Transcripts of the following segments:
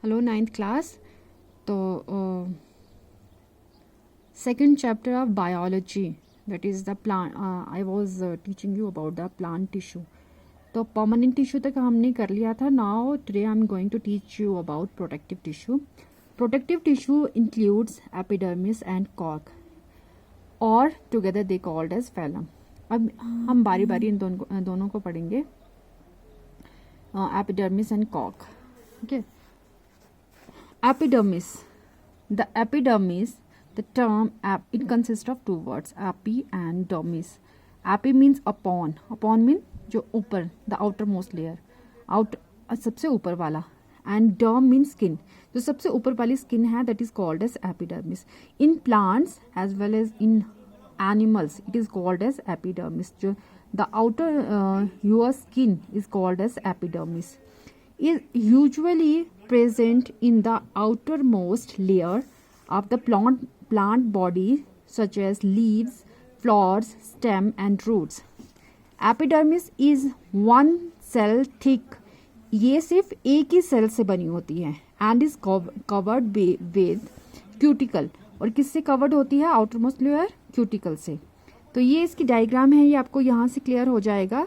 Hello ninth class. तो second chapter of biology that is the plant. I was teaching you about the plant tissue. तो permanent tissue तक हमने कर लिया था। Now today I am going to teach you about protective tissue. Protective tissue includes epidermis and cork और together they called as phellem. अब हम बारी बारी इन दोनों को पढ़ेंगे, epidermis and cork. Okay, epidermis. The epidermis, the term it consists of two words, epi and dermis. Epi means upon, upon mean जो ऊपर, the outermost layer, out सबसे ऊपर वाला, and derm means skin, जो सबसे ऊपर वाली skin है, that is called as epidermis. In plants as well as in animals it is called as epidermis. जो the outer your skin is called as epidermis. Is usually present in the outermost layer of the plant body such as leaves, flowers, stem and roots. Epidermis is one cell thick. ये सिर्फ एक ही cell से बनी होती है and is covered with cuticle. और किससे covered होती है? आउटरमोस्ट लेयर, क्यूटिकल से। तो ये इसकी डायग्राम है, ये आपको यहाँ से क्लियर हो जाएगा।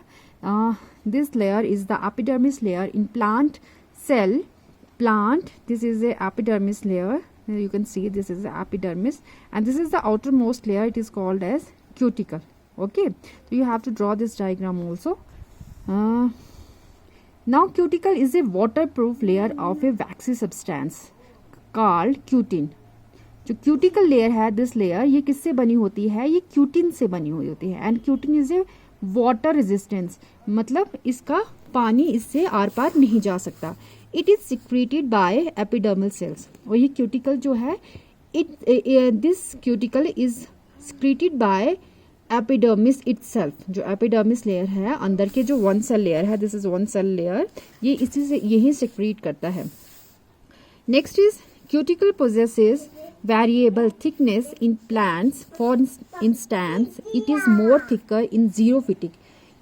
This layer is the epidermis layer in plant cell. This is the epidermis layer. You can see this is the epidermis and this is the outermost layer. It is called as cuticle. Okay, so you have to draw this diagram also. Now cuticle is a waterproof layer of a waxy substance called cutin. जो cuticle layer है, this layer, ये किससे बनी होती है? ये cutin से बनी हुई होती है and cutin is a water resistance, मतलब इसका पानी इससे आर पार नहीं जा सकता। It is secreted by epidermal cells. और ये क्यूटिकल जो है, this cuticle is secreted by epidermis itself. जो एपिडर्मिस लेयर है, अंदर के जो वन सेल लेयर है, this is one cell layer, ये इसी से यही सिक्रेट करता है। Next is cuticle possesses variable thickness in plants. For instance, it is more thicker in xerophytic.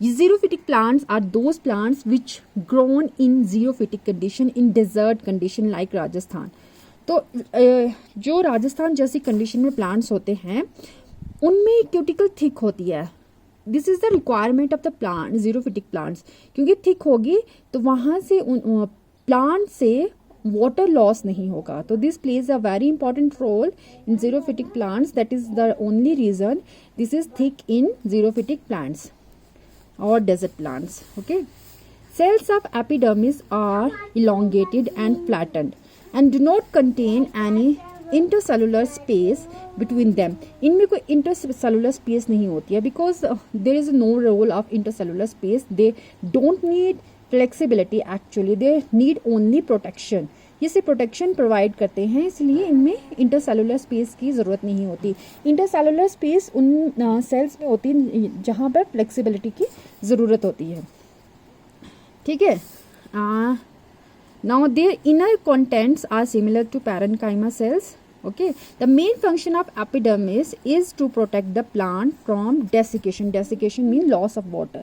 Xerophytic plants are those plants which grown in xerophytic condition in desert condition like Rajasthan. तो जो राजस्थान जैसी condition में plants होते हैं उनमें cuticle thick होती है। This is the requirement of the plant, xerophytic plants, क्योंकि थिक होगी तो वहां से प्लांट से वाटर लॉस नहीं होगा। तो this plays a very important role in xerophytic plants. That is the only reason this is thick in xerophytic plants और desert plants. Okay, cells of epidermis are elongated and flattened and do not contain any intercellular space between them. इनमें कोई intercellular space नहीं होती है because there is no role of intercellular space. They don't need flexibility actually. They need only protection. ये सिर्फ protection provide करते हैं, इसलिए इनमें इंटरसेलुलर स्पेस की ज़रूरत नहीं होती। इंटरसेलुलर स्पेस उन सेल्स में होती है जहाँ पर फ्लेक्सिबिलिटी की ज़रूरत होती है। ठीक है, now their inner contents are similar to parenchyma cells. Okay, the main function of epidermis is to protect the plant from desiccation. Desiccation means loss of water.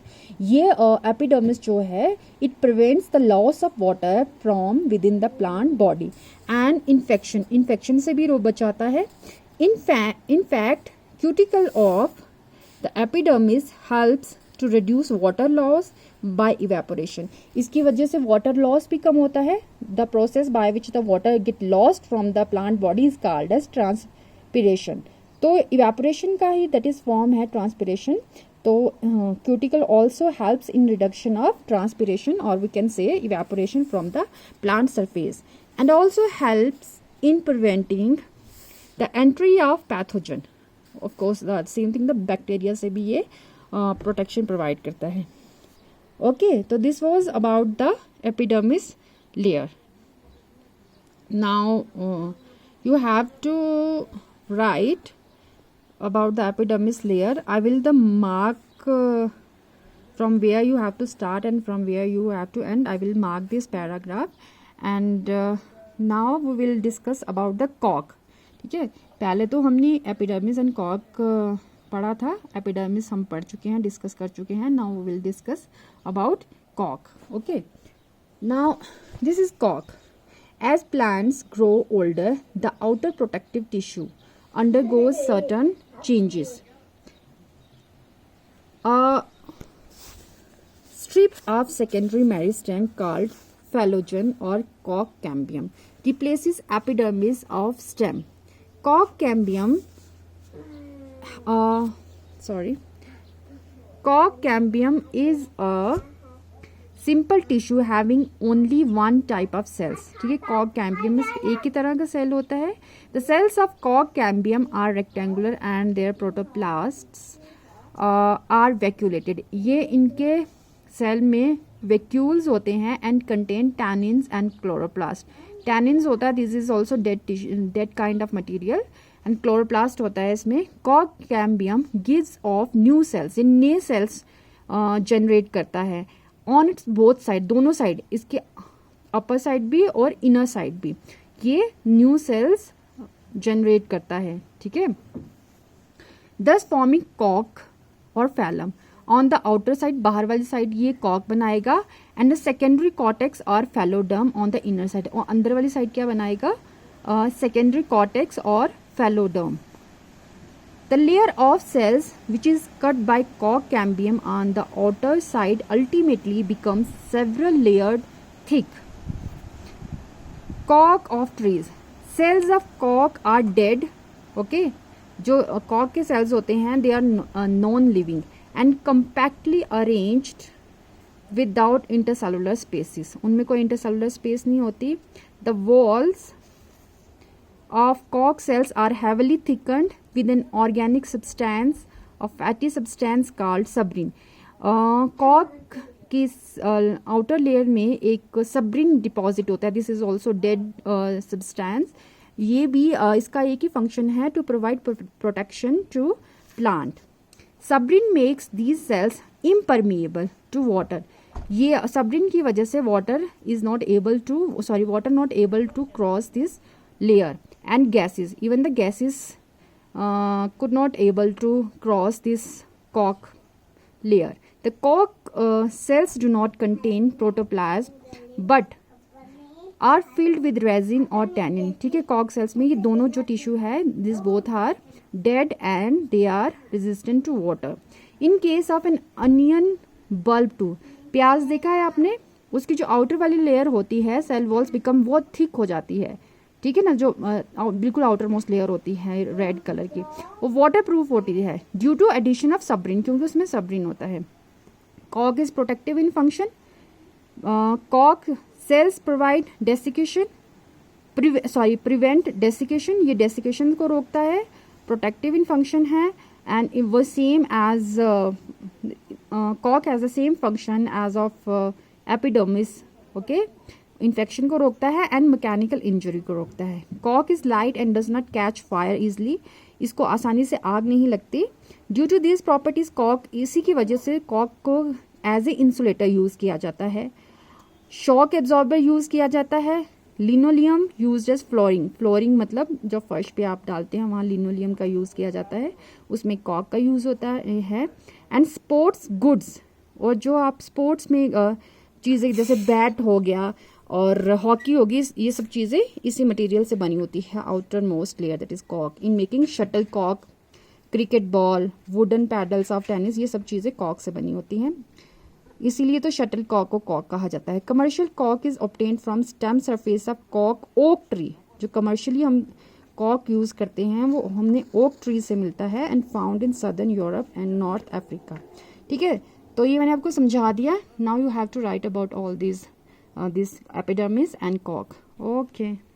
ये epidermis जो है, it prevents the loss of water from within the plant body and infection. Infection से भी बचाता है। In fact, cuticle of the epidermis helps to reduce water loss by evaporation. इसकी वजह से water loss भी कम होता है। The process by which the water get lost from the plant body is called as transpiration. तो evaporation का ही that is form है transpiration. तो cuticle also helps in reduction of transpiration or we can say evaporation from the plant surface and also helps in preventing the entry of pathogen. Of course, the same thing the bacteria से भी ये protection provide करता है। Okay, तो this was about the epidermis layer. Now you have to write about the epidermis layer. I will the mark from where you have to start and from where you have to end. I will mark this paragraph and now we will discuss about the cork. ठीक है, पहले तो हमने epidermis and cork पढ़ा था। Epidermis हम पढ़ चुके हैं, डिस्कस कर चुके हैं। Now we will discuss about cork. Okay, now this is cork As plants grow older, the outer protective tissue undergoes certain changes. A strip of secondary meristem called phloem or cork cambium replaces epidermis of stem. Cork cambium is a simple tissue having only one type of cells. ठीक है, Kock cambium में एक ही तरह का cell होता है. The cells of कॉक cambium are rectangular and their protoplasts are vacuolated. ये इनके सेल में वैक्यूल्स होते हैं and contain tannins and chloroplast. Tannins होता है, this is also dead kind of material, and chloroplast होता है इसमें. कॉक cambium gives off new cells, ये नए सेल्स जनरेट करता है ऑन इट्स बोथ साइड, दोनों साइड, इसके अपर साइड भी और इनर साइड भी ये न्यू सेल्स जनरेट करता है. ठीक है, दस फॉर्मिंग कॉक और phellum. On the outer side, बाहर वाली साइड ये कॉक बनाएगा, एंड द सेकेंडरी कॉर्टेक्स और phelloderm on the inner side. और अंदर वाली साइड क्या बनाएगा? सेकेंडरी कॉर्टेक्स और phelloderm. The layer of cells which is cut by cork cambium on the outer side ultimately becomes several layered thick. Cork of trees. Cells of cork are dead. Okay, जो cork के cells होते हैं they are non-living and compactly arranged without intercellular spaces. उनमें कोई intercellular space नहीं होती. The walls of cork cells are heavily thickened with an organic substance or fatty substance called subrin. कॉक की आउटर लेयर में एक सबरिन डिपॉजिट होता है. This is also dead substance. ये भी इसका एक ही फंक्शन है, to provide protection to plant. Suberin makes these cells impermeable to water. ये सबरिन की वजह से water not able to cross this layer, and gases, even the gases could not able to cross this cork layer. The cork cells do not contain protoplasm but are filled with resin or tannin. ठीक है, cork cells में ये दोनों जो tissue है, these both are dead and they are resistant to water. In case of an onion bulb too, प्याज देखा है आपने, उसकी जो आउटर वाली लेयर होती है, सेल वॉल्स बिकम बहुत थिक हो जाती है. ठीक है ना, जो बिल्कुल आउटर मोस्ट लेयर होती है रेड कलर की, वो वाटर प्रूफ होती है due to addition of suberin, क्योंकि उसमें सबरिन होता है. कॉक इज प्रोटेक्टिव इन फंक्शन. कॉक cells provide desiccation, prevent desiccation, ये डेसिकेशन को रोकता है. प्रोटेक्टिव इन फंक्शन है, एंड वो सेम एज कॉक has the same function as of epidermis. Okay, infection को रोकता है एंड मैकेनिकल इंजरी को रोकता है. कॉक is light and does not catch fire easily, इसको आसानी से आग नहीं लगती. ड्यू टू दिस प्रॉपर्टीज कॉक, इसी की वजह से कॉक को एज ए इंसुलेटर यूज किया जाता है. शॉक एब्जॉर्बर यूज किया जाता है. Linoleum use as flooring. Flooring मतलब जो फर्श पे आप डालते हैं वहाँ लिनोलियम का यूज किया जाता है, उसमें कॉक का यूज होता है. एंड स्पोर्ट्स गुड्स, और जो आप स्पोर्ट्स में चीज़ें जैसे बैट हो गया और हॉकी होगी, ये सब चीज़ें इसी मटेरियल से बनी होती है. Outermost layer that is कॉक. In making shuttlecock, cricket ball, wooden paddles of tennis, ये सब चीज़ें कॉक से बनी होती हैं, इसीलिए तो शटल कॉक को कॉक कहा जाता है. Commercial Kock is obtained from stem surface of Kock oak tree. जो कमर्शियली हम कॉक यूज करते हैं वो हमने ओक ट्री से मिलता है, and found in southern Europe and north Africa. ठीक है, तो ये मैंने आपको समझा दिया. Now you have to write about all this epidermis and cork. Okay.